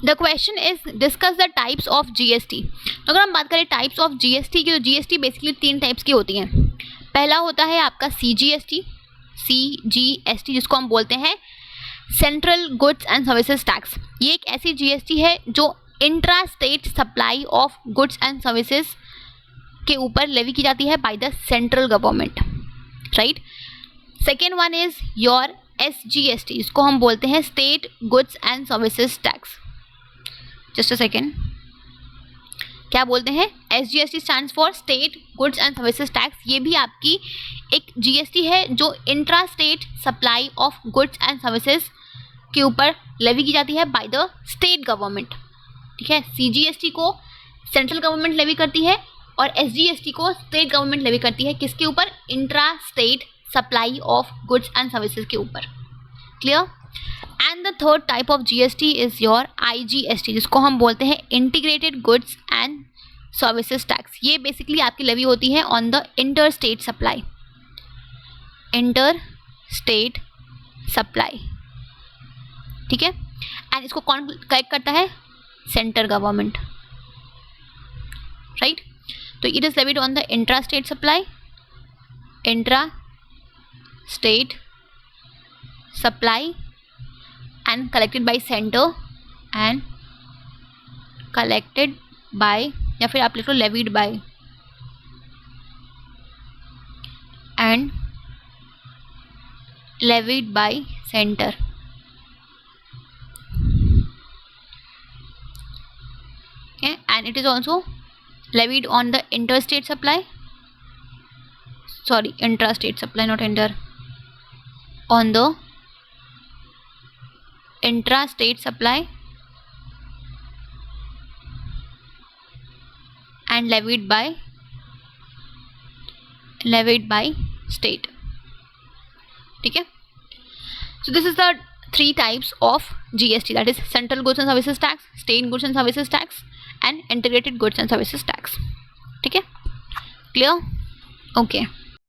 The question is discuss the types of GST. तो अगर हम बात करें टाइप्स ऑफ जीएसटी की, तो जीएसटी बेसिकली 3 टाइप्स की होती हैं। पहला होता है आपका सीजीएसटी, जिसको हम बोलते हैं central goods and services tax. ये एक ऐसी जीएसटी है जो intra state supply of goods and services के ऊपर लेवी की जाती है by the central government, right. Second one is your SGST, इसको हम बोलते हैं state goods and services tax. Just a second, क्या बोलते हैं? SGST stands for state goods and services tax. ये भी आपकी एक जीएसटी है जो intra state supply of goods and services के ऊपर लेवी की जाती है बाय द स्टेट गवर्नमेंट, ठीक है। सीजीएसटी को सेंट्रल गवर्नमेंट लेवी करती है और एसजीएसटी को स्टेट गवर्नमेंट लेवी करती है। किसके ऊपर? Intra state supply of goods and services के ऊपर। Clear? And the third type of GST is your IGST, जिसको हम बोलते हैं integrated goods and services tax. ये बेसिकली आपकी लेवी होती है on the inter state supply, inter state supply, ठीक है। एंड इसको कौन कलेक्ट करता है? Central government, right. तो it is levied on the intra state supply, intra state supply and collected by center and collected by, या फिर आप लिख लो levied by and levied by center, okay, and it is also levied on the interstate supply, sorry, intrastate supply, not inter, on the intra-state supply and levied by state, ठीक है। So this is the 3 types of GST, that is central goods and services tax, state goods and services tax and integrated goods and services tax, ठीक है। Clear? Okay.